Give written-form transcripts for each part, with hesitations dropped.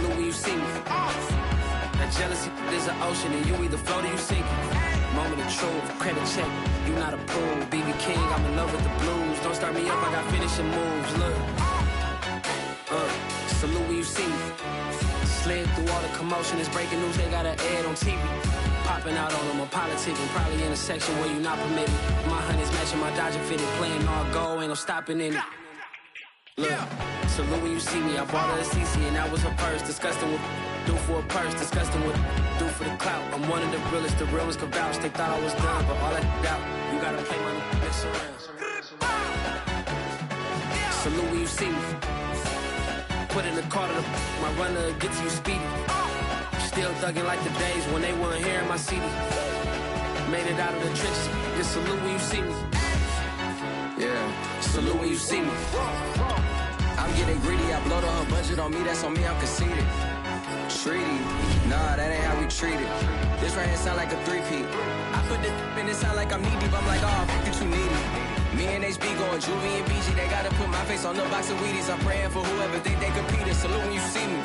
Salute when you see me. That jealousy is an ocean, and you either float or you sink. Moment of truth, credit check, you not approved. BB King, I'm in love with the blues. Don't start me up, I got finishing moves. Look, salute when you see me. Slid through all the commotion, it's breaking news, they got an ad on TV. Popping out on them, I'm politicking, probably in a section where you not permitted. My honey's matching my Dodger fitted, playing all go, ain't no stopping in it. Look, salute when you see me, I bought her a CC and that was her purse. Disgusting what do for a purse, disgusting what do for the clout. I'm one of the realest, the realest could vouch. They thought I was done, but all that doubt, you gotta play my mix around. Salute when you see me. Put in the car to my runner, get to you speedy. Still thugging like the days when they weren't here in my CD. Made it out of the trenches, just salute when you see me. Yeah, salute when you see me. I'm getting greedy, I blow the whole budget on me, that's on me, I'm conceited. Treaty, nah, that ain't how we treat it. This right here sound like a three-peat. I put this in, it sound like I'm knee-deep, I'm like, oh, fuck you too needy. Me and HB going Juvie and BG, they gotta put my face on the box of Wheaties. I'm praying for whoever think they compete. Salute when you see me.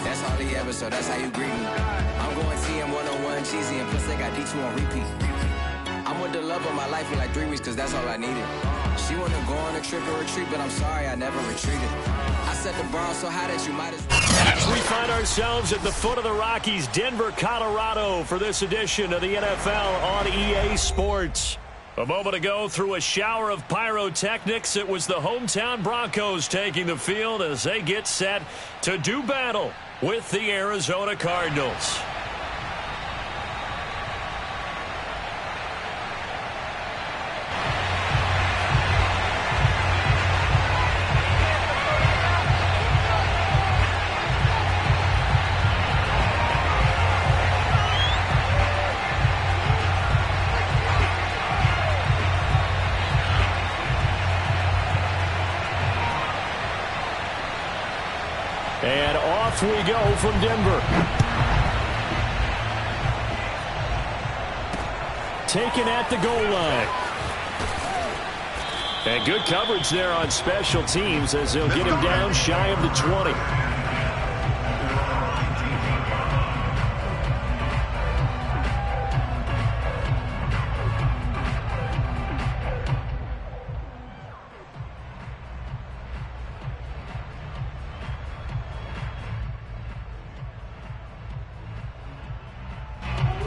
That's all he ever, so that's how you greet me. I'm going TM 101 cheesy, and plus they got D2 on repeat. I'm with the love of my life for like 3 weeks, cause that's all I needed. She wanna go on a trip and retreat, but I'm sorry, I never retreated. I set the bar so high that you might as well. As we find ourselves at the foot of the Rockies, Denver, Colorado, for this edition of the NFL on EA Sports. A moment ago, through a shower of pyrotechnics, it was the hometown Broncos taking the field as they get set to do battle with the Arizona Cardinals. And off we go from Denver. Taken at the goal line. And good coverage there on special teams as they'll get him down shy of the 20.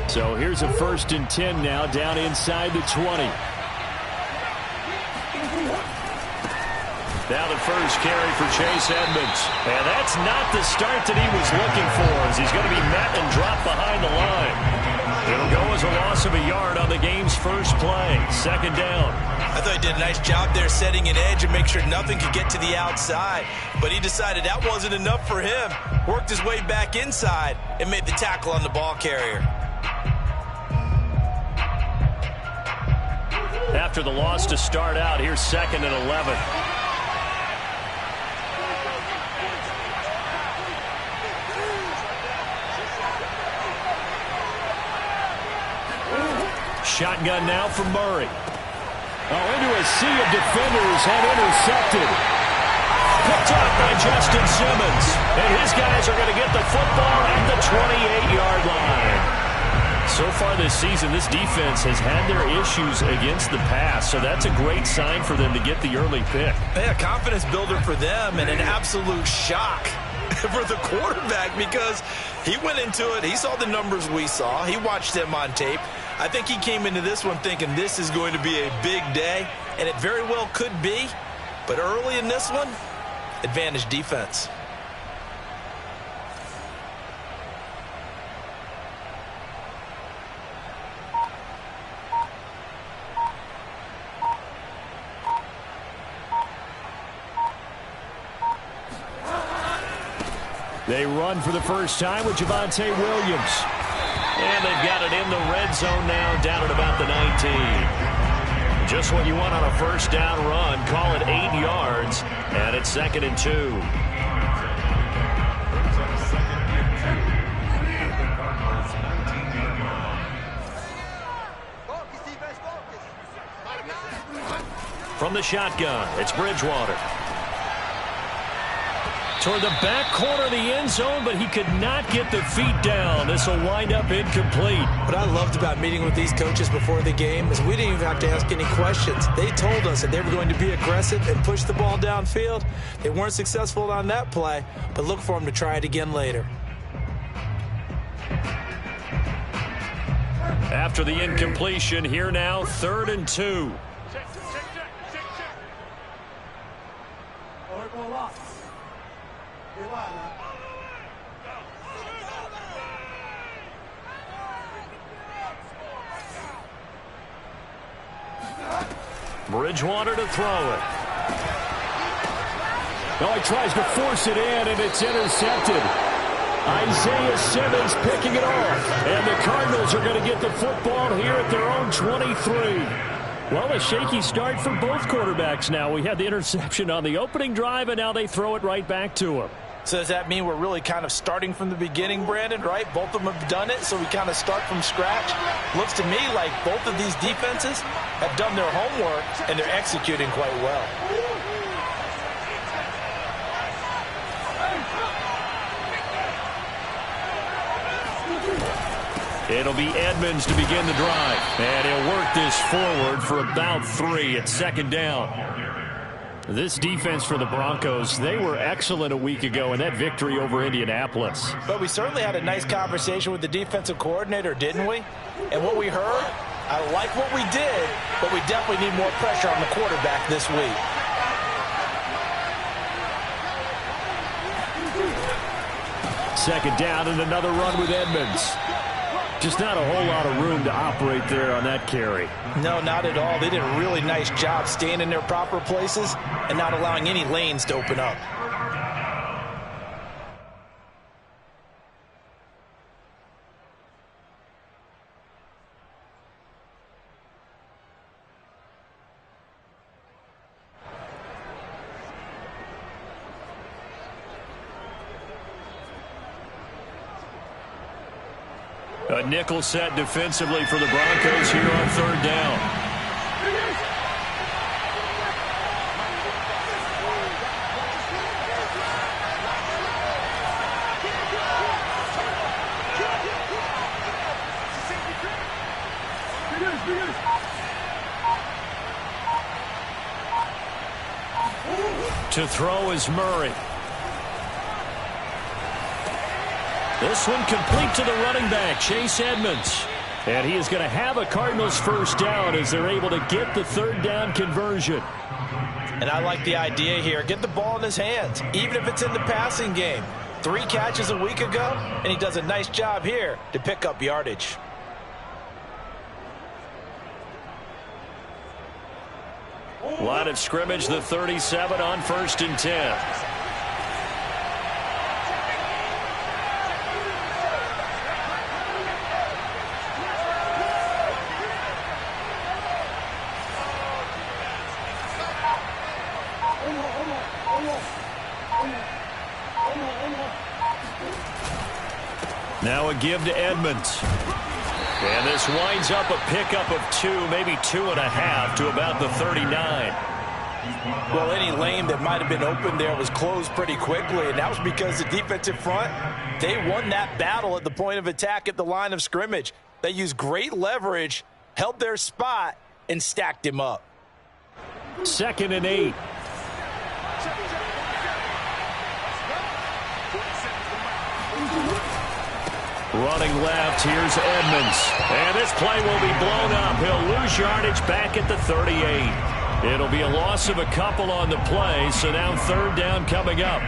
So here's a 1st and 10 now, down inside the 20. Now the first carry for Chase Edmonds. And that's not the start that he was looking for, as he's going to be met and dropped behind the line. It'll go as a loss of a yard on the game's first play. 2nd down. I thought he did a nice job there setting an edge and make sure nothing could get to the outside. But he decided that wasn't enough for him. Worked his way back inside and made the tackle on the ball carrier. After the loss to start out, here's 2nd and 11. Shotgun now for Murray. Oh, into a sea of defenders and intercepted. Picked up by Justin Simmons. And his guys are going to get the football at the 28-yard line. So far this season, this defense has had their issues against the pass, so that's a great sign for them to get the early pick. Yeah, confidence builder for them and an absolute shock for the quarterback because he went into it. He saw the numbers we saw. He watched them on tape. I think he came into this one thinking this is going to be a big day, and it very well could be. But early in this one, advantage defense. They run for the first time with Javonte Williams. And they've got it in the red zone now, down at about the 19. Just what you want on a first down run. Call it 8 yards, and it's 2nd and 2. From the shotgun, it's Bridgewater. toward the back corner of the end zone, but he could not get the feet down. This will wind up incomplete. What I loved about meeting with these coaches before the game is we didn't even have to ask any questions. They told us that they were going to be aggressive and push the ball downfield. They weren't successful on that play, but look for them to try it again later. After the incompletion, here now, 3rd and 2. Bridgewater to throw it. Oh, he tries to force it in, and it's intercepted. Isaiah Simmons picking it off. And the Cardinals are going to get the football here at their own 23. Well, a shaky start for both quarterbacks now. We had the interception on the opening drive, and now they throw it right back to him. So does that mean we're really kind of starting from the beginning, Brandon, right? Both of them have done it, so we kind of start from scratch. Looks to me like both of these defenses have done their homework, and they're executing quite well. It'll be Edmonds to begin the drive. And he'll work this forward for about 3 at 2nd down. This defense for the Broncos, they were excellent a week ago in that victory over Indianapolis. But we certainly had a nice conversation with the defensive coordinator, didn't we? And what we heard, I like what we did, but we definitely need more pressure on the quarterback this week. Second down and another run with Edmonds. Just not a whole lot of room to operate there on that carry. No, not at all. They did a really nice job staying in their proper places and not allowing any lanes to open up. A nickel set defensively for the Broncos here on 3rd down. To throw is Murray. This one complete to the running back, Chase Edmonds. And he is going to have a Cardinals first down as they're able to get the 3rd down conversion. And I like the idea here. Get the ball in his hands, even if it's in the passing game. 3 catches a week ago, and he does a nice job here to pick up yardage. Line of scrimmage, the 37 on 1st and 10. Now a give to Edmonds. And this winds up a pickup of 2, maybe 2.5 to about the 39. Well, any lane that might have been open there was closed pretty quickly, and that was because the defensive front, they won that battle at the point of attack at the line of scrimmage. They used great leverage, held their spot, and stacked him up. 2nd and 8. Running left, here's Edmonds. And this play will be blown up. He'll lose yardage back at the 38. It'll be a loss of a couple on the play, so now 3rd down coming up.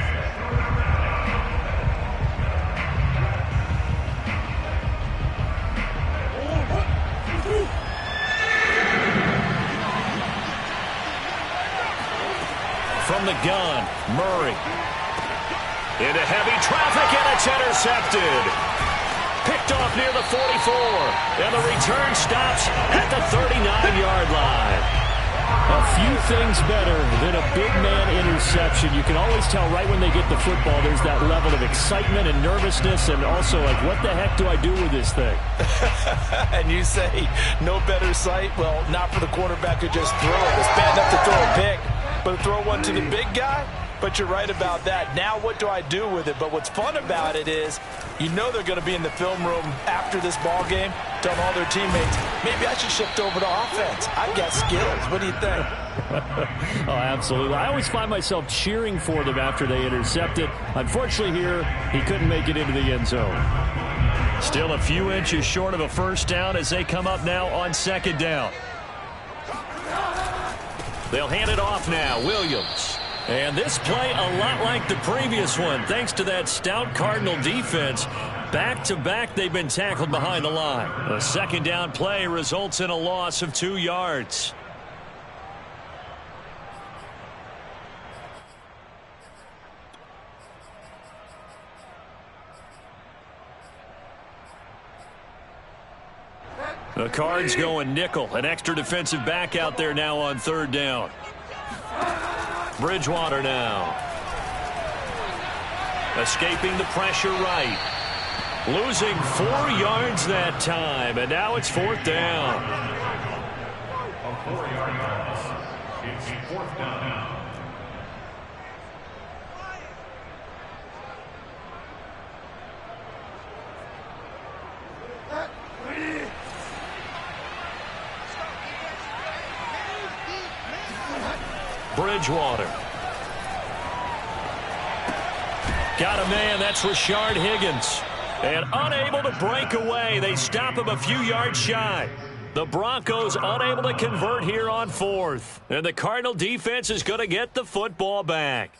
From the gun, Murray. Into heavy traffic, and it's intercepted. Picked off near the 44, and the return stops at the 39-yard line. A few things better than a big man interception. You can always tell right when they get the football, there's that level of excitement and nervousness, and also like, what the heck do I do with this thing? And you say, no better sight? Well, not for the quarterback to just throw it. It's bad enough to throw a pick, but to throw one to the big guy, but you're right about that. Now what do I do with it? But what's fun about it is you know they're going to be in the film room after this ball game telling all their teammates, maybe I should shift over to offense. I've got skills. What do you think? Oh, absolutely. I always find myself cheering for them after they intercept it. Unfortunately here, he couldn't make it into the end zone. Still a few inches short of a first down as they come up now on second down. They'll hand it off now. Williams. And this play a lot like the previous one, thanks to that stout Cardinal defense. Back-to-back, they've been tackled behind the line. A second down play results in a loss of 2 yards. The Cards going nickel. An extra defensive back out there now on third down. Bridgewater now. Escaping the pressure right. Losing 4 yards that time, and now it's fourth down. A 4-yard loss. It's fourth down. Bridgewater. Got a man, that's Rashard Higgins. And unable to break away. They stop him a few yards shy. The Broncos unable to convert here on fourth. And the Cardinal defense is going to get the football back.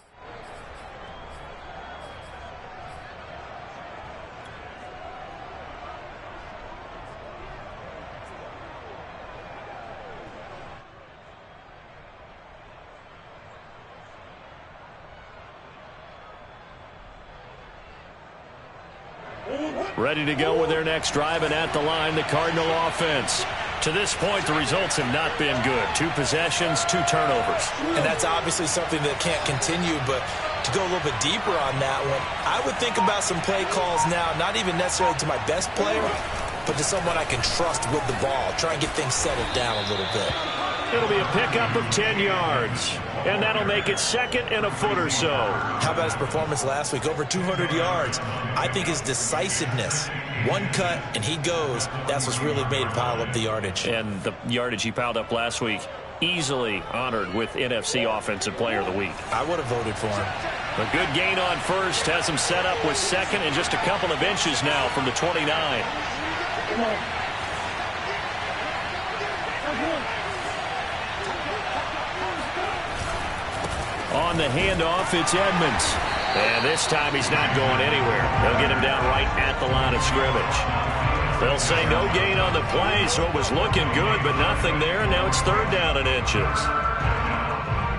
Ready to go with their next drive, and at the line, the Cardinal offense. To this point, the results have not been good. 2 possessions, 2 turnovers. And that's obviously something that can't continue, but to go a little bit deeper on that one, I would think about some play calls now, not even necessarily to my best player, but to someone I can trust with the ball. Try and get things settled down a little bit. It'll be a pickup of 10 yards, and that'll make it second and a foot or so. How about his performance last week? Over 200 yards. I think his decisiveness, one cut and he goes, that's what's really made him pile up the yardage. And the yardage he piled up last week, easily honored with NFC Offensive Player of the Week. I would have voted for him. A good gain on first, has him set up with second and just a couple of inches now from the 29. On the handoff, it's Edmonds. And this time he's not going anywhere. They'll get him down right at the line of scrimmage. They'll say no gain on the play, so it was looking good, but nothing there, and now it's third down and inches.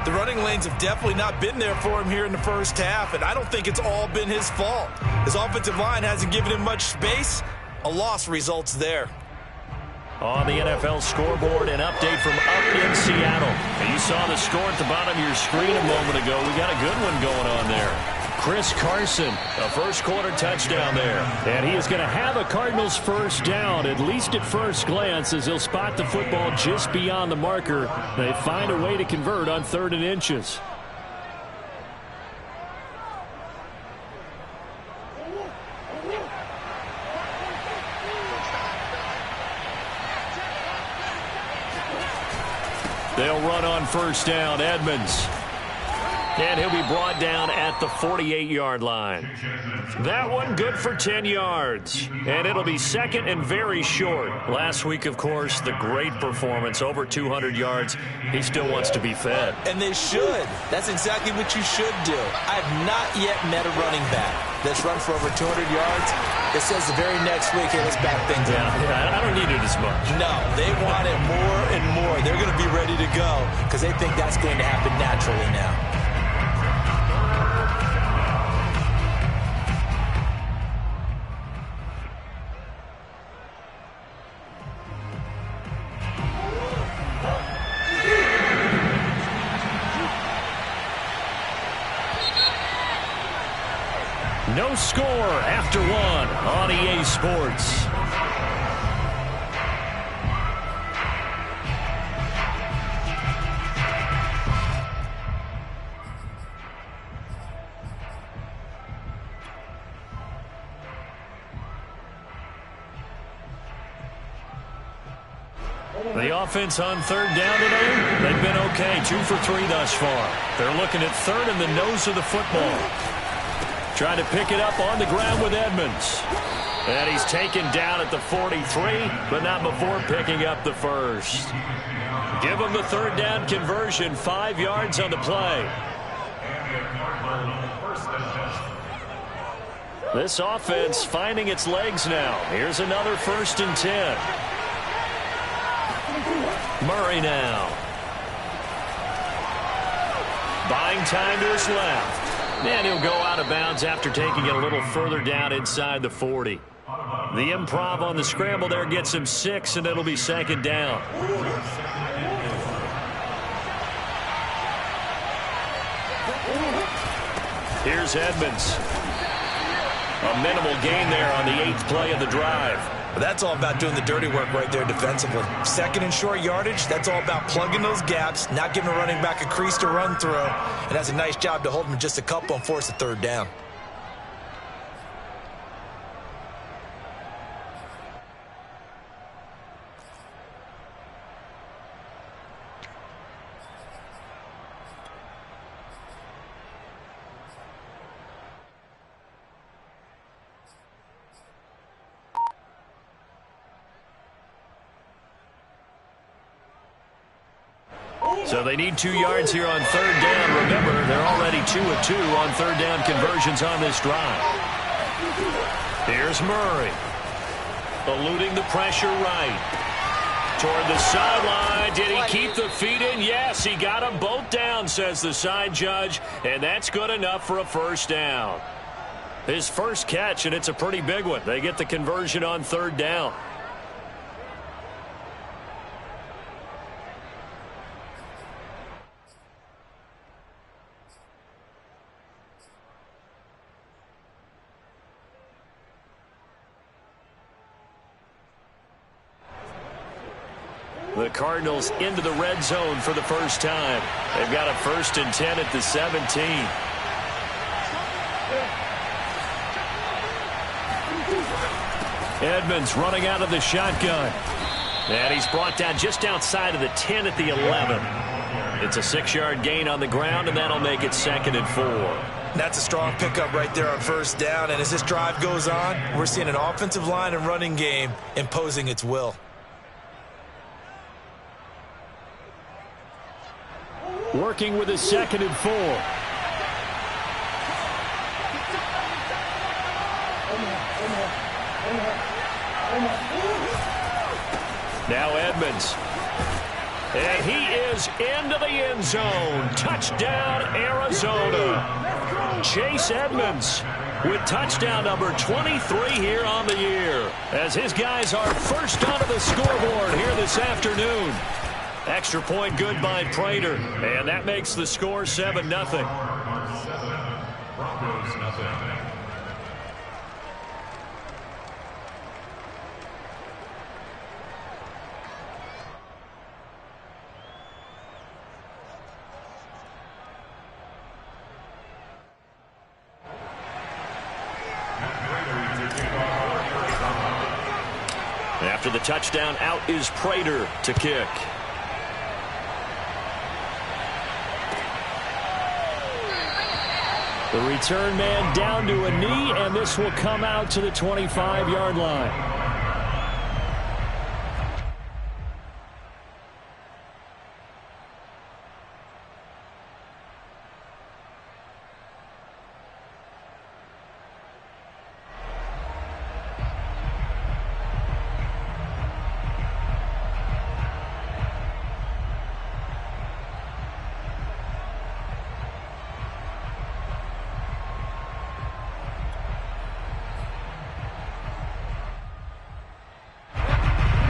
The running lanes have definitely not been there for him here in the first half, and I don't think it's all been his fault. His offensive line hasn't given him much space. A loss results there. On the NFL scoreboard, an update from up in Seattle. And you saw the score at the bottom of your screen a moment ago. We got a good one going on there. Chris Carson, a first-quarter touchdown there. And he is going to have a Cardinals first down, at least at first glance, as he'll spot the football just beyond the marker. They find a way to convert on third and inches. They'll run on first down, Edmonds. And he'll be brought down at the 48-yard line. That one good for 10 yards. And it'll be second and very short. Last week, of course, the great performance, over 200 yards. He still wants to be fed. And they should. That's exactly what you should do. I've not yet met a running back that's run for over 200 yards. It says the very next week, hey, let's back things up. Yeah, I don't need it as much. No, they want it more and more. They're going to be ready to go because they think that's going to happen naturally now. No score after one on EA Sports. The offense on third down today, they've been okay. 2 for 3 thus far. They're looking at third in the nose of the football. Trying to pick it up on the ground with Edmonds. And he's taken down at the 43, but not before picking up the first. Give him the third down conversion, 5 yards on the play. This offense finding its legs now. Here's another 1st and 10. Murray now. Buying time to his left. And he'll go out of bounds after taking it a little further down inside the 40. The improv on the scramble there gets him 6, and it'll be 2nd down. Here's Edmonds. A minimal gain there on the 8th play of the drive. That's all about doing the dirty work right there defensively. 2nd and short yardage, that's all about plugging those gaps, not giving a running back a crease to run through. And that's a nice job to hold him just a couple and force a 3rd down. So they need 2 yards here on 3rd down. Remember, they're already 2 of 2 on 3rd down conversions on this drive. Here's Murray. Eluding the pressure right. Toward the sideline. Did he keep the feet in? Yes, he got them both down, says the side judge. And that's good enough for a 1st down. His first catch, and it's a pretty big one. They get the conversion on 3rd down. The Cardinals into the red zone for the first time. They've got a 1st and 10 at the 17. Edmonds running out of the shotgun. And he's brought down just outside of the 10 at the 11. It's a 6-yard gain on the ground, and that'll make it 2nd and 4. That's a strong pickup right there on 1st down. And as this drive goes on, we're seeing an offensive line and running game imposing its will. Working with a 2nd and 4. Now Edmonds. And he is into the end zone. Touchdown, Arizona. Chase Edmonds with touchdown number 23 here on the year, as his guys are first onto the scoreboard here this afternoon. Extra point good by Prater, and that makes the score 7-0. Broncos nothing. After the touchdown, out is Prater to kick. The return man down to a knee, and this will come out to the 25-yard line.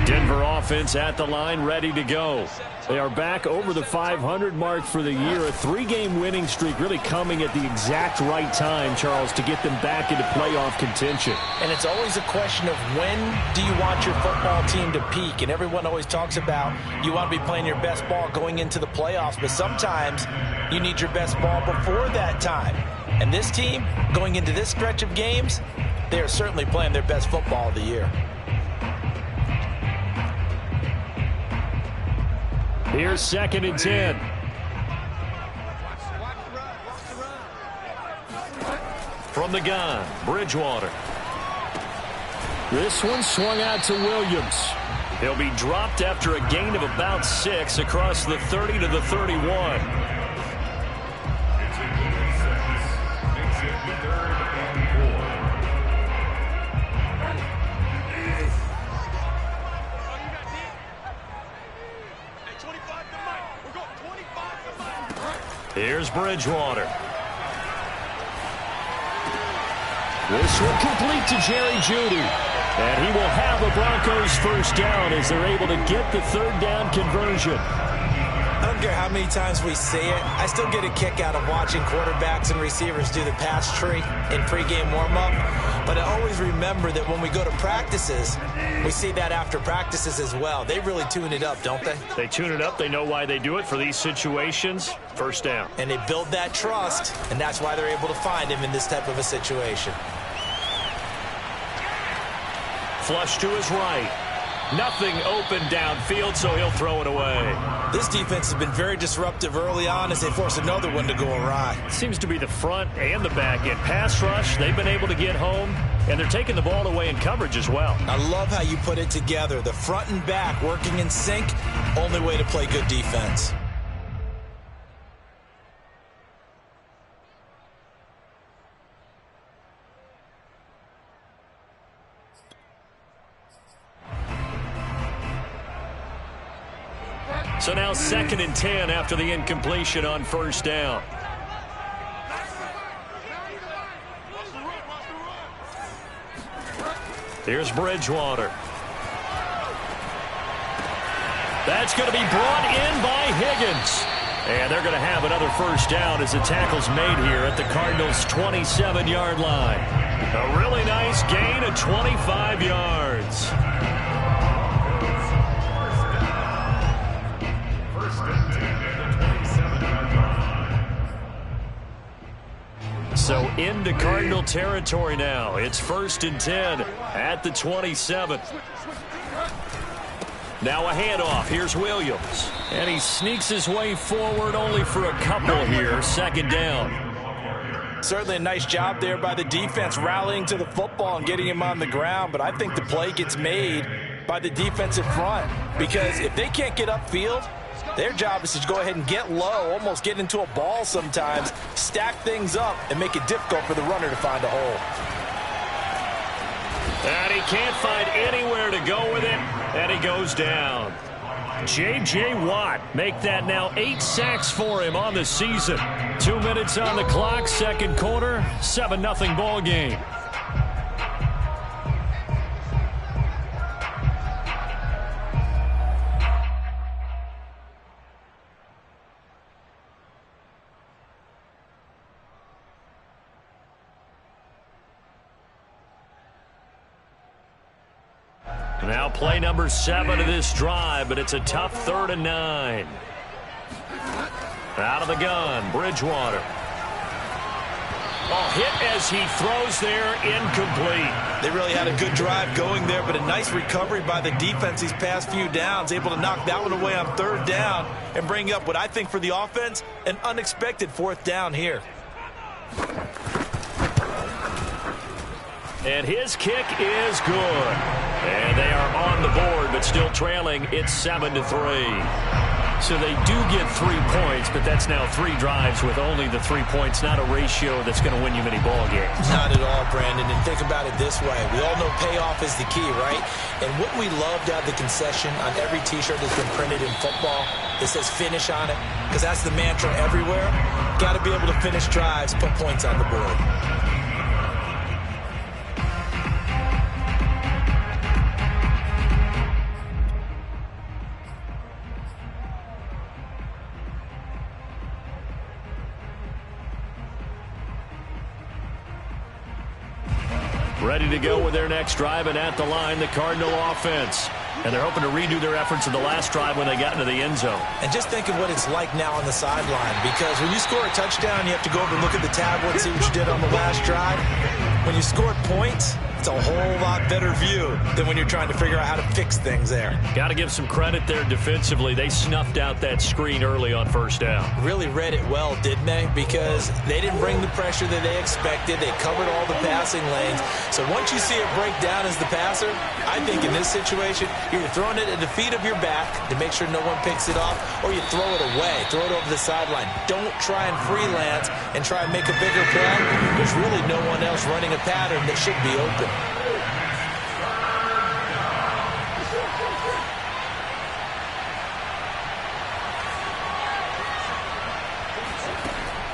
Denver offense at the line, ready to go. They are back over the 500 mark for the year. A 3-game winning streak really coming at the exact right time, Charles, to get them back into playoff contention. And it's always a question of when do you want your football team to peak? And everyone always talks about you want to be playing your best ball going into the playoffs, but sometimes you need your best ball before that time. And this team, going into this stretch of games, they are certainly playing their best football of the year. Here's 2nd and 10. From the gun, Bridgewater. This one swung out to Williams. He'll be dropped after a gain of about 6 across the 30 to the 31. It's in 2 seconds. Makes it 3rd and 4. Here's Bridgewater. This will complete to Jerry Jeudy. And he will have a Broncos first down as they're able to get the 3rd down conversion. I don't care how many times we say it, I still get a kick out of watching quarterbacks and receivers do the pass tree in pregame warm-up. But I always remember that when we go to practices, we see that after practices as well. They really tune it up, don't they? They tune it up. They know why they do it for these situations. First down. And they build that trust, and that's why they're able to find him in this type of a situation. Flush to his right. Nothing open downfield, so he'll throw it away. This defense has been very disruptive early on as they force another one to go awry. Seems to be the front and the back end. Pass rush, they've been able to get home, and they're taking the ball away in coverage as well. I love how you put it together. The front and back working in sync, only way to play good defense. So now 2nd and 10 after the incompletion on first down. Here's Bridgewater. That's going to be brought in by Higgins. And they're going to have another first down as the tackle's made here at the Cardinals' 27-yard line. A really nice gain of 25 yards. So into Cardinal territory now. It's 1st and 10 at the 27. Now a handoff. Here's Williams. And he sneaks his way forward only for a couple here. 2nd down. Certainly a nice job there by the defense rallying to the football and getting him on the ground. But I think the play gets made by the defensive front. Because if they can't get upfield, their job is to go ahead and get low, almost get into a ball sometimes, stack things up, and make it difficult for the runner to find a hole. And he can't find anywhere to go with it, and he goes down. J.J. Watt make that now 8 sacks for him on the season. 2 minutes on the clock, 2nd quarter, 7-0 ball game. Now play number 7 of this drive, but it's a tough 3rd and 9. Out of the gun, Bridgewater. Ball hit as he throws there, incomplete. They really had a good drive going there, but a nice recovery by the defense these past few downs, able to knock that one away on 3rd down and bring up what I think for the offense, an unexpected 4th down here. And his kick is good. And they are on the board, but still trailing. It's 7-3. So they do get 3 points, but that's now 3 drives with only the 3 points, not a ratio that's going to win you many ball games. Not at all, Brandon. And think about it this way. We all know payoff is the key, right? And wouldn't we love to have the concession on every T-shirt that's been printed in football that says finish on it? Because that's the mantra everywhere. Got to be able to finish drives, put points on the board. Ready to go with their next drive, and at the line, the Cardinal offense. And they're hoping to redo their efforts in the last drive when they got into the end zone. And just think of what it's like now on the sideline, because when you score a touchdown, you have to go over and look at the tablet and see what you did on the last drive. when you scored points, it's a whole lot better view than when you're trying to figure out how to fix things there. Got to give some credit there defensively. They snuffed out that screen early on first down. Really read it well, didn't they? Because they didn't bring the pressure that they expected. They covered all the passing lanes. So once you see it break down as the passer, I think in this situation, you're throwing it at the feet of your back to make sure no one picks it off, or you throw it away, throw it over the sideline. Don't try and freelance and try and make a bigger play. There's really no one else running a pattern that should be open.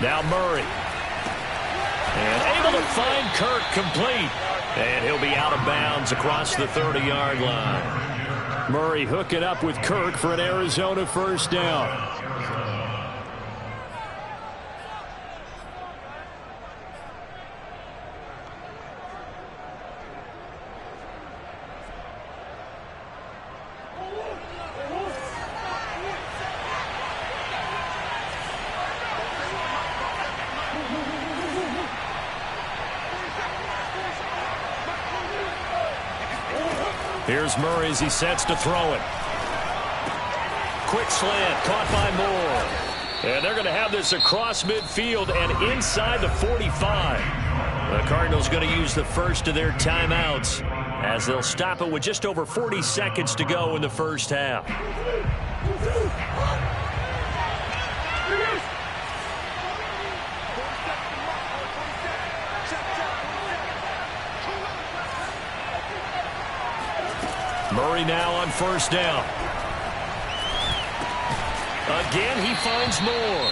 Now Murray. And able to find Kirk complete. And he'll be out of bounds across the 30-yard line. Murray hooking up with Kirk for an Arizona first down. Here's Murray as he sets to throw it. Quick slant, caught by Moore. And they're going to have this across midfield and inside the 45. The Cardinals going to use the first of their timeouts as they'll stop it with just over 40 seconds to go in the first half. Murray now on first down. Again, he finds Moore.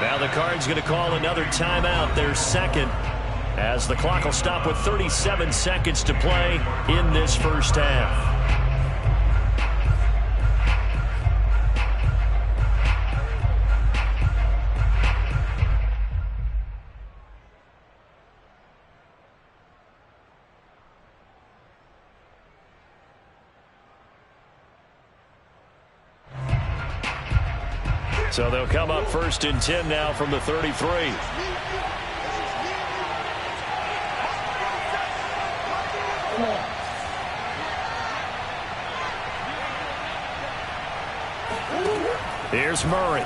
Now the Cards going to call another timeout, their second, as the clock will stop with 37 seconds to play in this first half. So they'll come up first and 10 now from the 33. Here's Murray.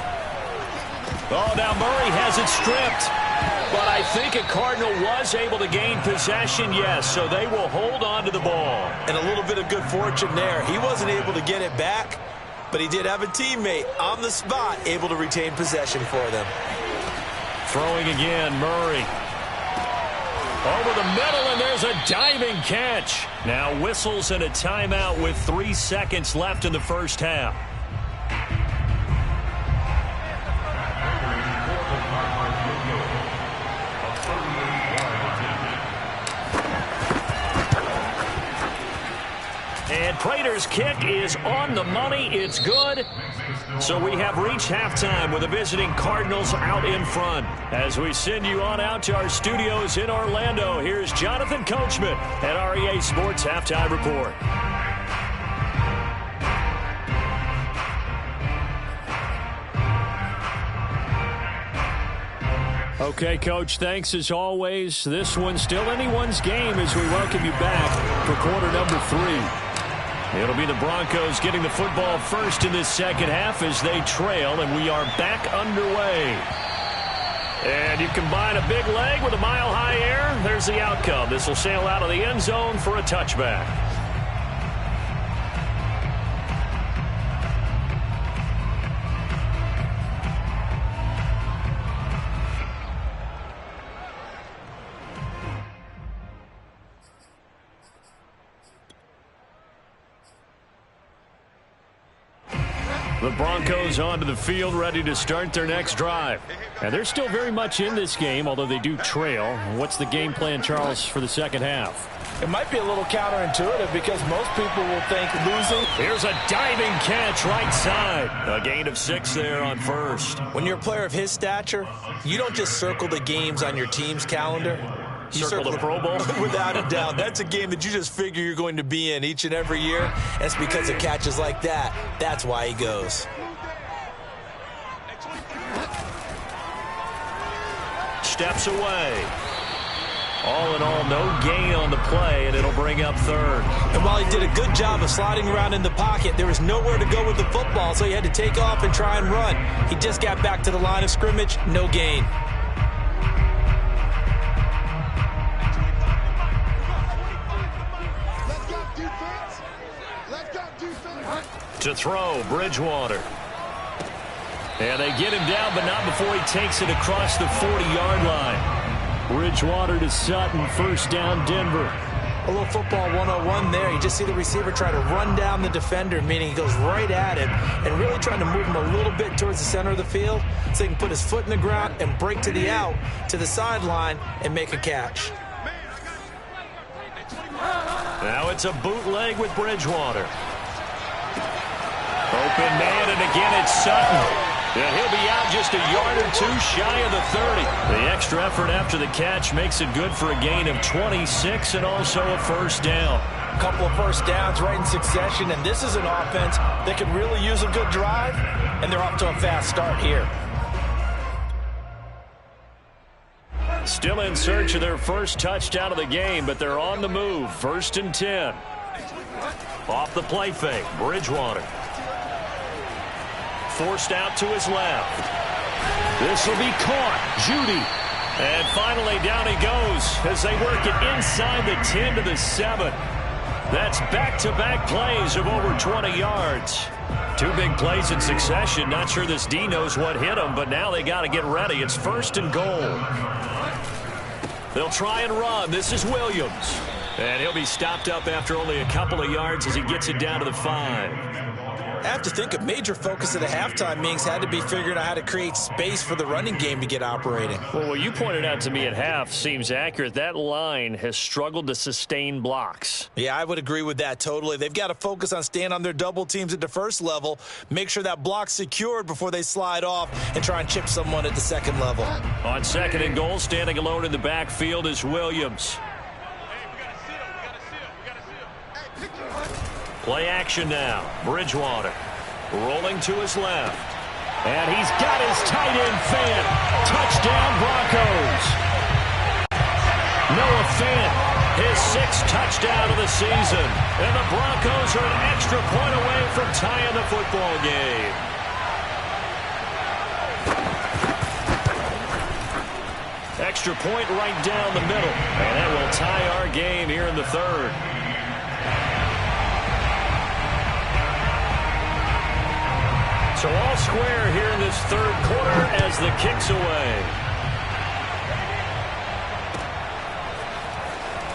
Oh, now Murray has it stripped. But I think a Cardinal was able to gain possession, yes, so they will hold on to the ball. And a little bit of good fortune there. He wasn't able to get it back, but he did have a teammate on the spot able to retain possession for them. Throwing again, Murray. Over the middle, and there's a diving catch. Now whistles and a timeout with 3 seconds left in the first half. And Prater's kick is on the money. It's good. So we have reached halftime with the visiting Cardinals out in front. As we send you on out to our studios in Orlando, here's Jonathan Coachman at REA Sports Halftime Report. Okay, Coach, thanks as always. This one's still anyone's game as we welcome you back for quarter number 3. It'll be the Broncos getting the football first in this second half as they trail, and we are back underway. And you combine a big leg with a mile-high air, there's the outcome. This will sail out of the end zone for a touchback. The Broncos onto the field, ready to start their next drive. And they're still very much in this game, although they do trail. What's the game plan, Charles, for the second half? It might be a little counterintuitive because most people will think losing. Here's a diving catch right side. A gain of 6 there on first. When you're a player of his stature, you don't just circle the games on your team's calendar. You circle the Pro Bowl? Without a doubt. That's a game that you just figure you're going to be in each and every year. And it's because of catches like that. That's why he goes. Steps away. All in all, no gain on the play, and it'll bring up third. And while he did a good job of sliding around in the pocket, there was nowhere to go with the football, so he had to take off and try and run. He just got back to the line of scrimmage, no gain. To throw, Bridgewater. And they get him down, but not before he takes it across the 40-yard line. Bridgewater to Sutton, first down, Denver. A little football 101 there. You just see the receiver try to run down the defender, meaning he goes right at him and really trying to move him a little bit towards the center of the field so he can put his foot in the ground and break to the out, to the sideline, and make a catch. Now it's a bootleg with Bridgewater. Open man, and again it's Sutton. And he'll be out just a yard or two shy of the 30. The extra effort after the catch makes it good for a gain of 26 and also a first down. A couple of first downs right in succession, and this is an offense that could really use a good drive, and they're off to a fast start here. Still in search of their first touchdown of the game, but they're on the move. 1st and 10. Off the play fake, Bridgewater. Forced out to his left. This will be caught. Judy. And finally down he goes as they work it inside the 10 to the 7. That's back-to-back plays of over 20 yards. 2 big plays in succession. Not sure this D knows what hit him, but now they got to get ready. It's 1st and goal. They'll try and run. This is Williams. And he'll be stopped up after only a couple of yards as he gets it down to the 5. I have to think a major focus of the halftime meetings had to be figuring out how to create space for the running game to get operating. Well, what you pointed out to me at half seems accurate. That line has struggled to sustain blocks. Yeah, I would agree with that totally. They've got to focus on staying on their double teams at the first level, make sure that block's secured before they slide off and try and chip someone at the second level. On 2nd and goal, standing alone in the backfield is Williams. Play action now. Bridgewater rolling to his left. And he's got his tight end Fant. Touchdown Broncos. Noah Fant, his 6th touchdown of the season. And the Broncos are an extra point away from tying the football game. Extra point right down the middle. And that will tie our game here in the 3rd. So all square here in this 3rd quarter as the kick's away.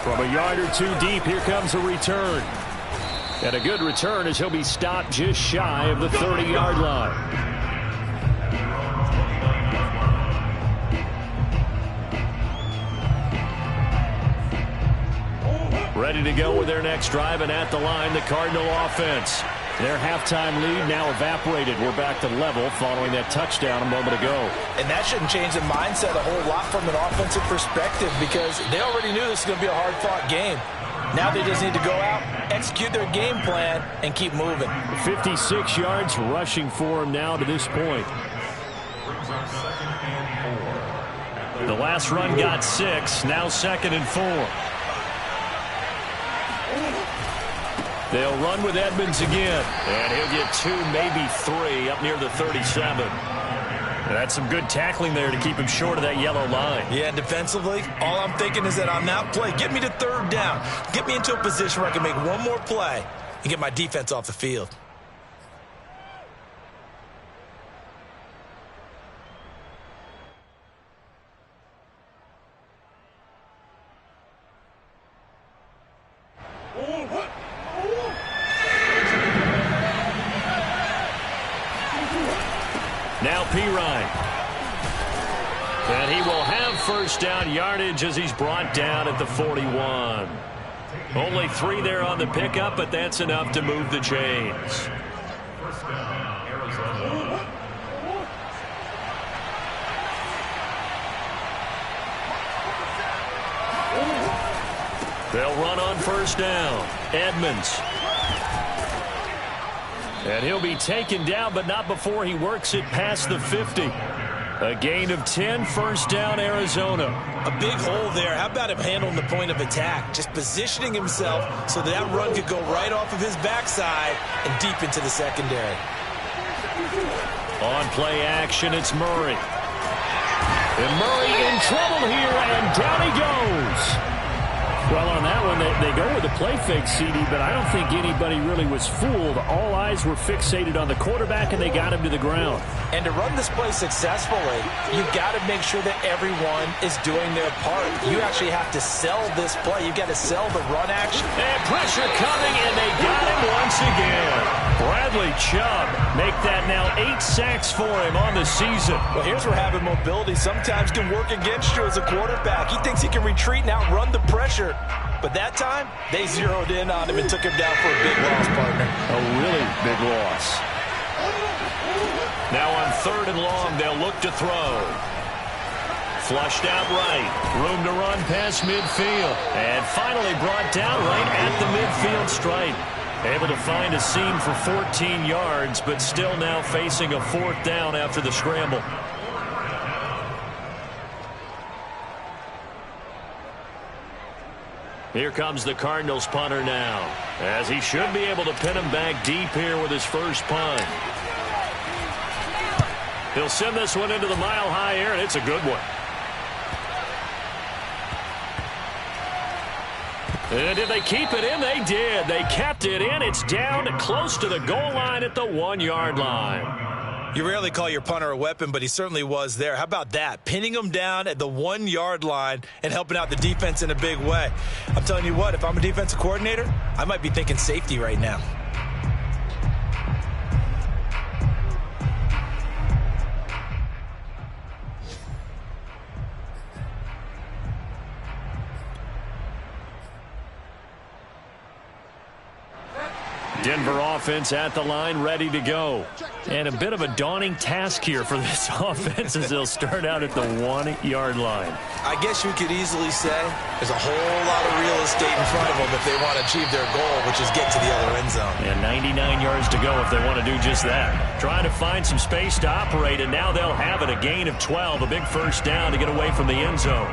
From a yard or 2 deep, here comes a return. And a good return as he'll be stopped just shy of the 30-yard line. Ready to go with their next drive, and at the line, the Cardinal offense. Their halftime lead now evaporated. We're back to level following that touchdown a moment ago. And that shouldn't change the mindset a whole lot from an offensive perspective because they already knew this was going to be a hard-fought game. Now they just need to go out, execute their game plan, and keep moving. 56 yards rushing for him now to this point. The last run got 6. Now 2nd and 4. They'll run with Edmonds again. And he'll get 2, maybe 3 up near the 37. That's some good tackling there to keep him short of that yellow line. Yeah, defensively, all I'm thinking is that on that play, get me to 3rd down. Get me into a position where I can make one more play and get my defense off the field. Now Pirine. And he will have first down yardage as he's brought down at the 41. Only 3 there on the pickup, but that's enough to move the chains. First down, Arizona. They'll run on first down. Edmonds. And he'll be taken down, but not before he works it past the 50. A gain of 10, first down, Arizona. A big hole there. How about him handling the point of attack? Just positioning himself so that run could go right off of his backside and deep into the secondary. On play action, it's Murray. And Murray in trouble here, and down he goes. Well, on that one, they go with the play fake, CD, but I don't think anybody really was fooled. All eyes were fixated on the quarterback, and they got him to the ground. And to run this play successfully, you've got to make sure that everyone is doing their part. You actually have to sell this play. You've got to sell the run action. And pressure coming, and they got him once again. Bradley Chubb make that now 8 sacks for him on the season. Well, here's where having mobility sometimes can work against you as a quarterback. He thinks he can retreat and outrun the pressure. But that time, they zeroed in on him and took him down for a big loss, partner. A really big loss. Now on 3rd and long, they'll look to throw. Flushed out right. Room to run past midfield. And finally brought down right at the midfield stripe. Able to find a seam for 14 yards, but still now facing a 4th down after the scramble. Here comes the Cardinals punter now, as he should be able to pin him back deep here with his first punt. He'll send this one into the mile-high air, and it's a good one. And did they keep it in? They did. They kept it in. It's down close to the goal line at the 1-yard line. You rarely call your punter a weapon, but he certainly was there. How about that? Pinning him down at the 1-yard line and helping out the defense in a big way. I'm telling you what, if I'm a defensive coordinator, I might be thinking safety right now. Denver offense at the line, ready to go. And a bit of a daunting task here for this offense as they'll start out at the 1-yard line. I guess you could easily say there's a whole lot of real estate in front of them if they want to achieve their goal, which is get to the other end zone. And 99 yards to go if they want to do just that. Trying to find some space to operate, and now they'll have it. A gain of 12, a big first down to get away from the end zone.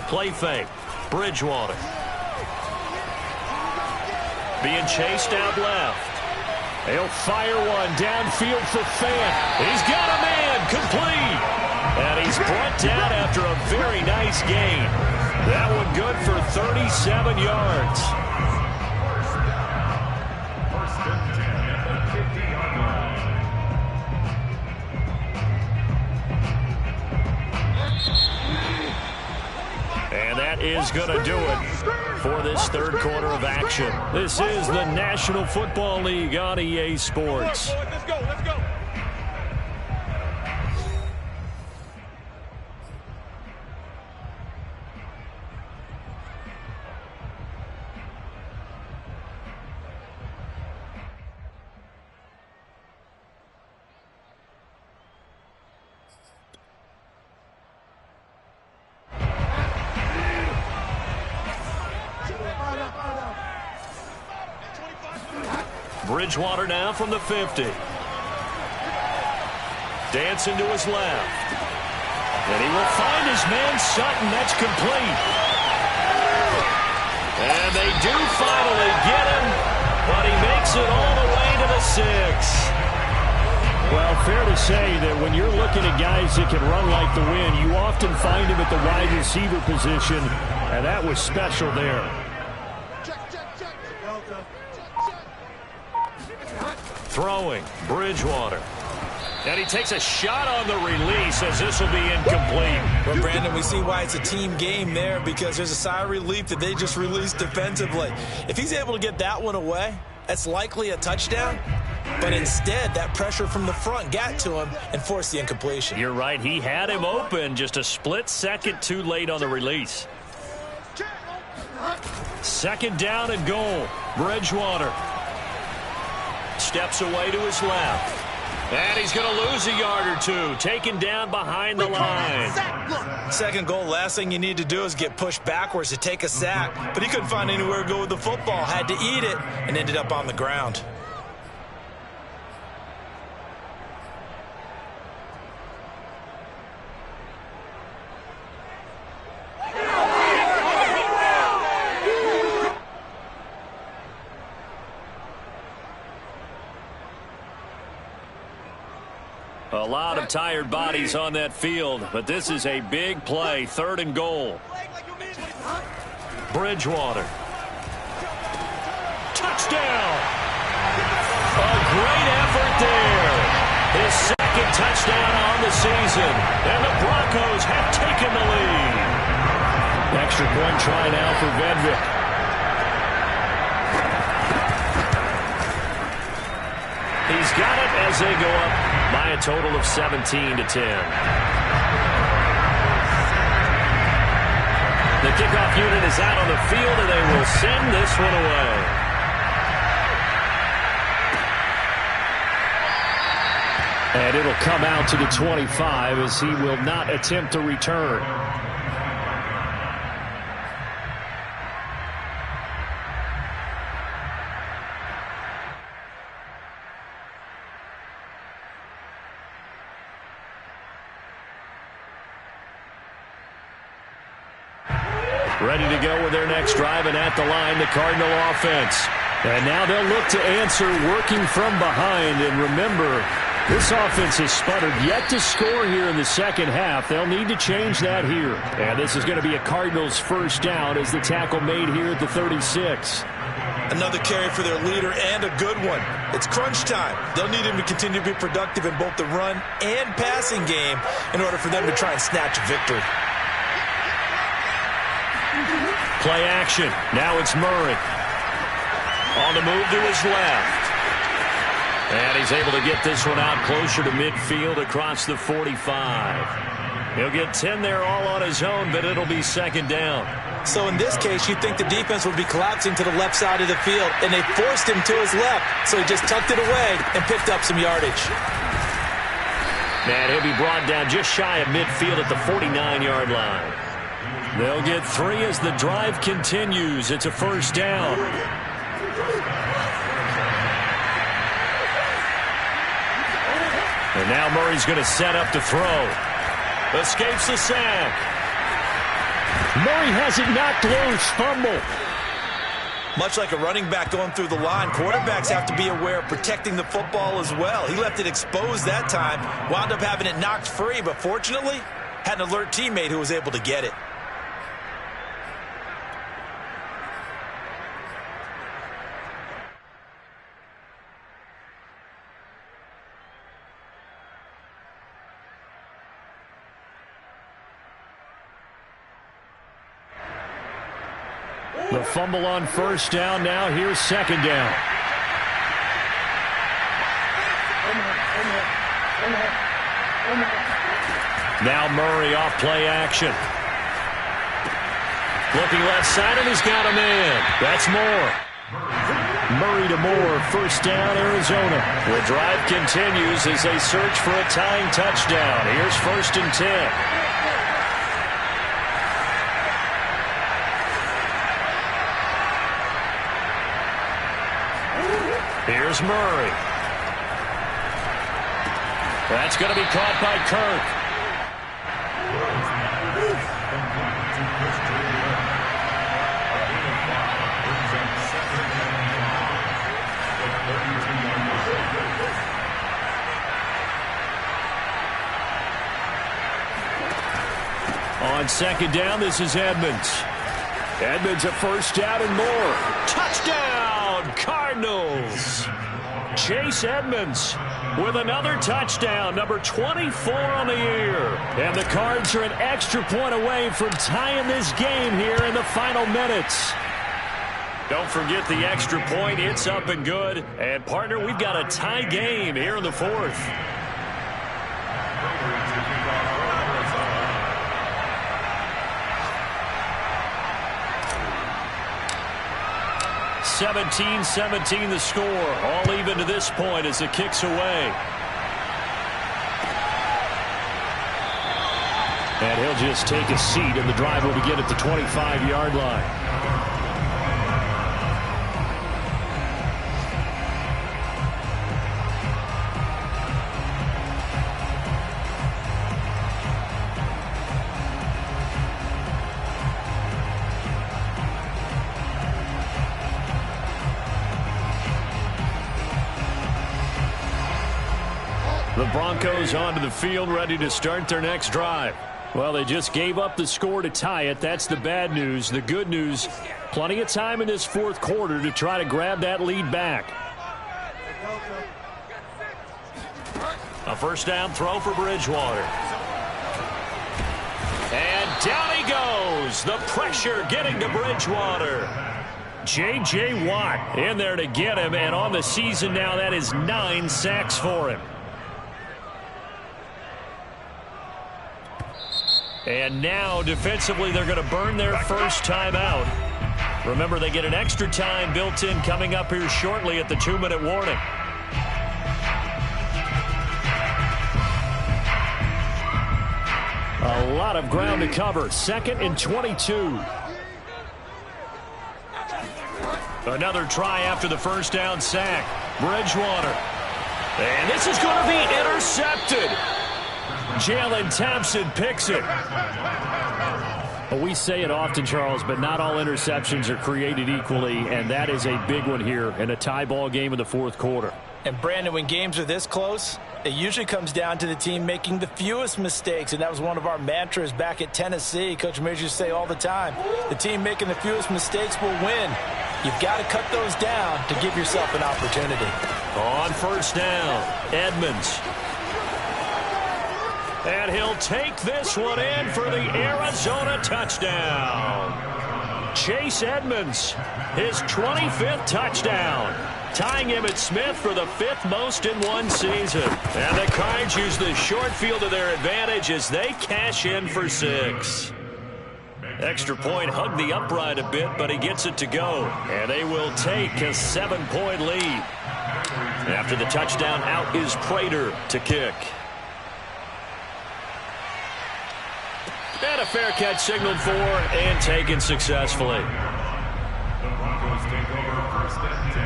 Play fake. Bridgewater. Being chased out left. He'll fire one downfield for Fant. He's got a man complete. And he's brought down after a very nice gain. That one good for 37 yards. And that is going to do it for this 3rd quarter of action. This is the National Football League on EA Sports. Let's go, let's go. Bridgewater now from the 50. Dancing to his left. And he will find his man Sutton. That's complete. And they do finally get him, but he makes it all the way to the 6. Well, fair to say that when you're looking at guys that can run like the wind, you often find him at the wide receiver position, and that was special there. Throwing, Bridgewater. And he takes a shot on the release as this will be incomplete. Well, Brandon, we see why it's a team game there, because there's a sigh of relief that they just released defensively. If he's able to get that one away, that's likely a touchdown. But instead, that pressure from the front got to him and forced the incompletion. You're right. He had him open, just a split second too late on the release. 2nd down and goal. Bridgewater steps away to his left. And he's going to lose a yard or two, taken down behind the line. Second goal, last thing you need to do is get pushed backwards to take a sack. But he couldn't find anywhere to go with the football, had to eat it, and ended up on the ground. A lot of tired bodies on that field, but this is a big play, 3rd and goal. Bridgewater. Touchdown! A great effort there. His second touchdown on the season, and the Broncos have taken the lead. Extra point try now for Vedvik. He's got it as they go up by a total of 17-10. The kickoff unit is out on the field, and they will send this one away. And it'll come out to the 25 as he will not attempt to return. Ready to go with their next drive, and at the line, the Cardinal offense. And now they'll look to answer working from behind. And remember, this offense has sputtered yet to score here in the second half. They'll need to change that here. And this is going to be a Cardinals first down as the tackle made here at the 36. Another carry for their leader, and a good one. It's crunch time. They'll need him to continue to be productive in both the run and passing game in order for them to try and snatch a victory. Play action. Now it's Murray. On the move to his left. And he's able to get this one out closer to midfield across the 45. He'll get 10 there all on his own, but it'll be second down. So in this case, you'd think the defense would be collapsing to the left side of the field, and they forced him to his left. So he just tucked it away and picked up some yardage. And he'll be brought down just shy of midfield at the 49-yard line. They'll get 3 as the drive continues. It's a first down. And now Murray's going to set up to throw. Escapes the sack. Murray has it knocked loose. Fumble. Much like a running back going through the line, quarterbacks have to be aware of protecting the football as well. He left it exposed that time, wound up having it knocked free, but fortunately had an alert teammate who was able to get it. The fumble on first down. Now here's second down. Now Murray off play action. Looking left side, and he's got a man. That's Moore. Murray to Moore. First down, Arizona. The drive continues as they search for a tying touchdown. Here's 1st and 10. Here's Murray. That's going to be caught by Kirk. On second down, this is Edmonds. Edmonds a first down and more. Touchdown, Cardinals. Chase Edmonds with another touchdown, number 24 on the year. And the Cards are an extra point away from tying this game here in the final minutes. Don't forget the extra point. It's up and good. And, partner, we've got a tie game here in the 4th. (17-17) the score. All even to this point as the kick's away. And he'll just take a seat, and the drive will begin at the 25-yard line. The Broncos onto the field, ready to start their next drive. Well, they just gave up the score to tie it. That's the bad news. The good news, plenty of time in this fourth quarter to try to grab that lead back. A first down throw for Bridgewater. And down he goes. The pressure getting to Bridgewater. J.J. Watt in there to get him, and on the season now, that is 9 sacks for him. And now, defensively, they're going to burn their first time out. Remember, they get an extra time built in coming up here shortly at the 2-minute warning. A lot of ground to cover. 2nd and 22. Another try after the first down sack. Bridgewater. And this is going to be intercepted. Jalen Thompson picks it. Well, we say it often, Charles, but not all interceptions are created equally, and that is a big one here in a tie ball game in the fourth quarter. And, Brandon, when games are this close, it usually comes down to the team making the fewest mistakes, and that was one of our mantras back at Tennessee. Coach Mears used to say all the time, the team making the fewest mistakes will win. You've got to cut those down to give yourself an opportunity. On first down, Edmonds. And he'll take this one in for the Arizona touchdown. Chase Edmonds, his 25th touchdown, tying him at Smith for the 5th most in one season. And the Cards use the short field to their advantage as they cash in for 6. Extra point hugged the upright a bit, but he gets it to go. And they will take a 7-point lead. After the touchdown, out is Prater to kick. And a fair catch signaled for and taken successfully. The Broncos take over 1st and 10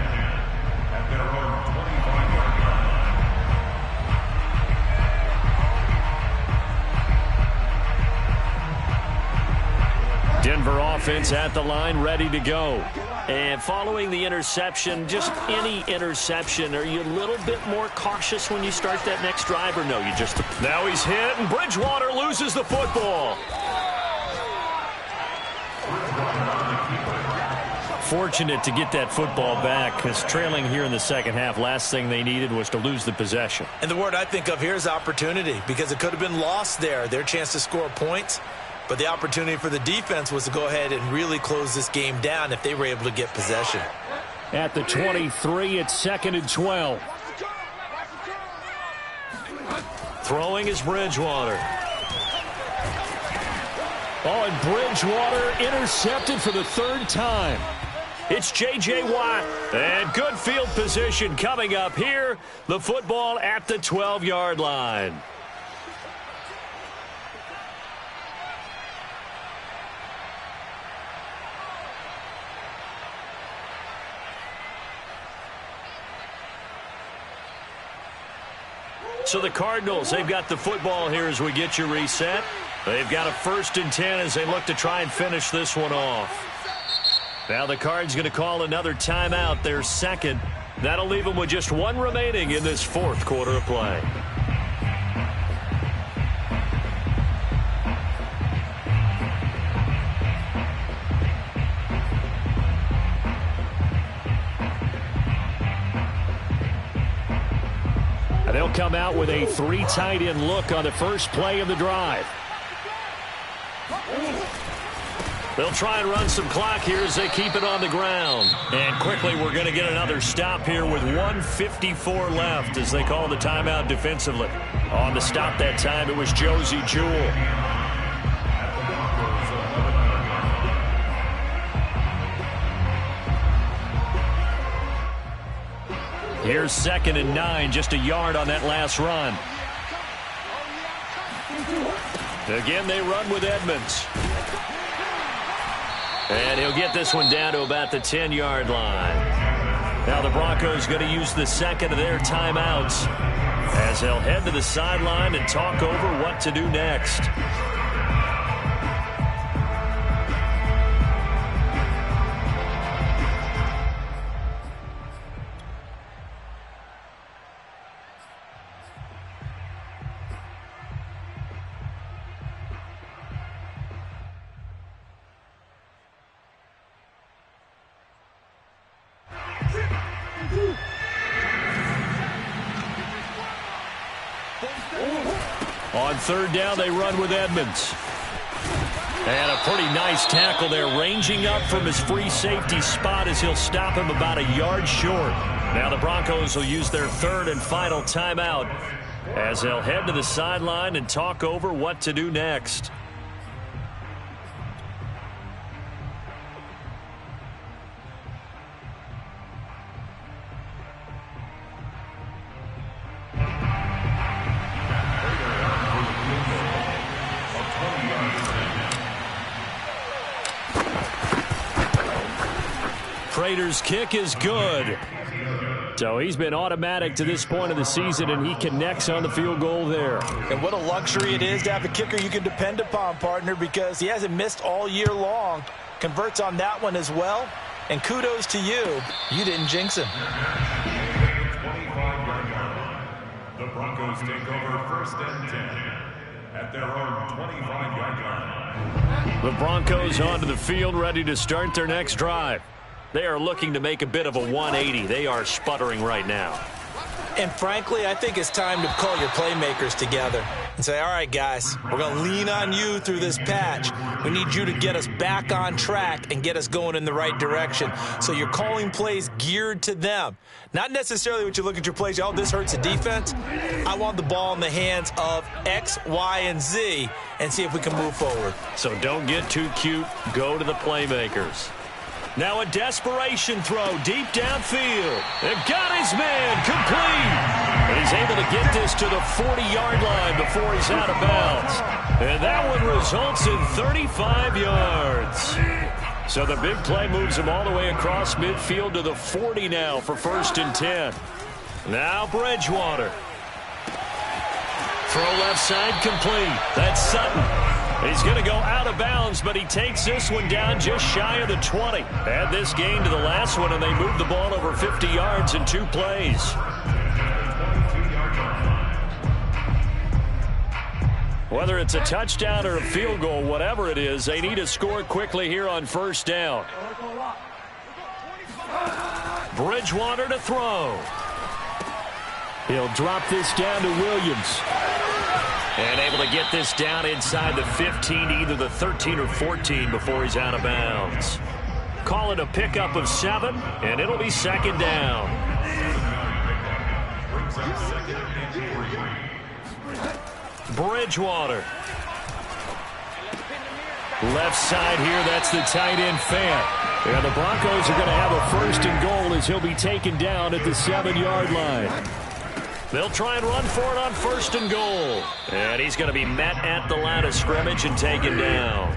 at their own 25-yard line. Denver offense at the line, ready to go. And following the interception, just any interception, are you a little bit more cautious when you start that next drive, or no? You just... Now he's hit, and Bridgewater loses the football. Fortunate to get that football back, because trailing here in the second half, last thing they needed was to lose the possession. And the word I think of here is opportunity, because it could have been lost there. Their chance to score points. But the opportunity for the defense was to go ahead and really close this game down if they were able to get possession. At the 23, it's 2nd and 12. Throwing is Bridgewater. Oh, and Bridgewater intercepted for the 3rd time. It's J.J. Watt. And good field position coming up here. The football at the 12-yard line. So the Cardinals, they've got the football here as we get you reset. They've got a 1st and 10 as they look to try and finish this one off. Now the Cards going to call another timeout, their 2nd. That'll leave them with just 1 remaining in this 4th quarter of play. They'll come out with a 3 tight end look on the first play of the drive. They'll try and run some clock here as they keep it on the ground. And quickly we're going to get another stop here with 1:54 left as they call the timeout defensively. On the stop that time, it was Josie Jewell. Here's 2nd and 9, just a yard on that last run. Again, they run with Edmonds. And he'll get this one down to about the 10-yard line. Now the Broncos going to use the second of their timeouts as they'll head to the sideline and talk over what to do next. On third down, they run with Edmonds. And a pretty nice tackle there, ranging up from his free safety spot as he'll stop him about a yard short. Now the Broncos will use their third and final timeout as they'll head to the sideline and talk over what to do next. Prater's kick is good. So he's been automatic to this point of the season, and he connects on the field goal there. And what a luxury it is to have a kicker you can depend upon, partner, because he hasn't missed all year long. Converts on that one as well. And kudos to you. You didn't jinx him. 25-yard line. The Broncos take over first and 10 at their own 25-yard line. The Broncos onto the field, ready to start their next drive. They are looking to make a bit of a 180. They are sputtering right now. And frankly, I think it's time to call your playmakers together and say, all right, guys, we're going to lean on you through this patch. We need you to get us back on track and get us going in the right direction. So you're calling plays geared to them. Not necessarily what you look at your plays, oh, this hurts the defense. I want the ball in the hands of X, Y, and Z and see if we can move forward. So don't get too cute. Go to the playmakers. Now a desperation throw deep downfield. And got his man complete. And he's able to get this to the 40-yard line before he's out of bounds. And that one results in 35 yards. So the big play moves him all the way across midfield to the 40 now for first and 10. Now Bridgewater. Throw left side complete. That's Sutton. He's going to go out of bounds, but he takes this one down just shy of the 20. Add this gain to the last one, and they move the ball over 50 yards in 2 plays. Whether it's a touchdown or a field goal, whatever it is, they need to score quickly here on first down. Bridgewater to throw. He'll drop this down to Williams. And able to get this down inside the 15, either the 13 or 14 before he's out of bounds. Call it a pickup of 7, and it'll be second down. Bridgewater. Left side here, that's the tight end Fant. And the Broncos are going to have a first and goal as he'll be taken down at the 7-yard line. They'll try and run for it on first and goal. And he's going to be met at the line of scrimmage and taken down.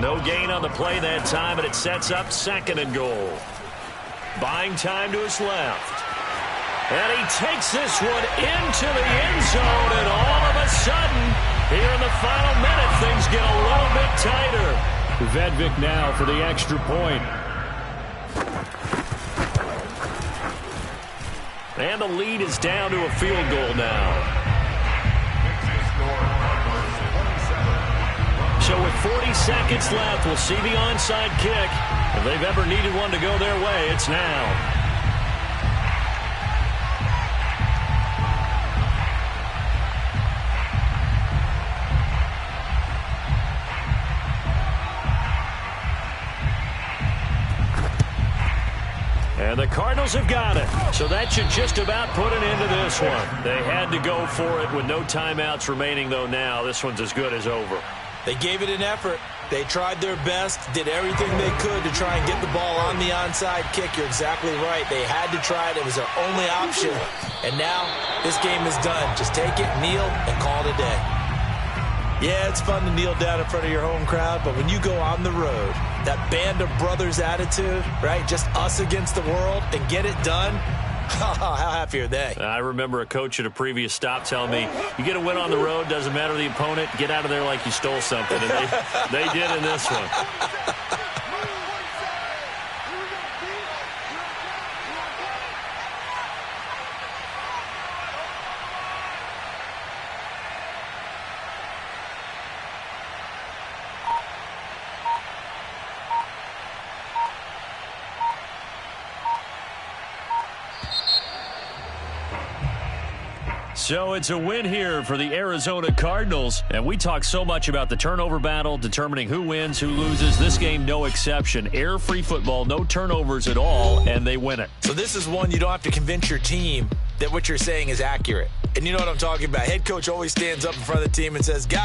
No gain on the play that time, and it sets up second and goal. Buying time to his left. And he takes this one into the end zone, and all of a sudden, here in the final minute, things get a little bit tighter. Vedvik now for the extra point. And the lead is down to a field goal now. So with 40 seconds left, we'll see the onside kick. If they've ever needed one to go their way, it's now. And the Cardinals have got it. So that should just about put an end to this one. They had to go for it with no timeouts remaining, though now. This one's as good as over. They gave it an effort. They tried their best, did everything they could to try and get the ball on the onside kick. You're exactly right. They had to try it. It was their only option. And now this game is done. Just take it, kneel, and call it a day. Yeah, it's fun to kneel down in front of your home crowd, but when you go on the road, that band of brothers attitude, right, just us against the world, and get it done, how happy are they? I remember a coach at a previous stop telling me, you get a win on the road, doesn't matter the opponent, get out of there like you stole something. And they did in this one. So it's a win here for the Arizona Cardinals. And we talk so much about the turnover battle, determining who wins, who loses. This game, no exception. Air-free football, no turnovers at all, and they win it. So this is one you don't have to convince your team that what you're saying is accurate. And you know what I'm talking about. Head coach always stands up in front of the team and says, guys,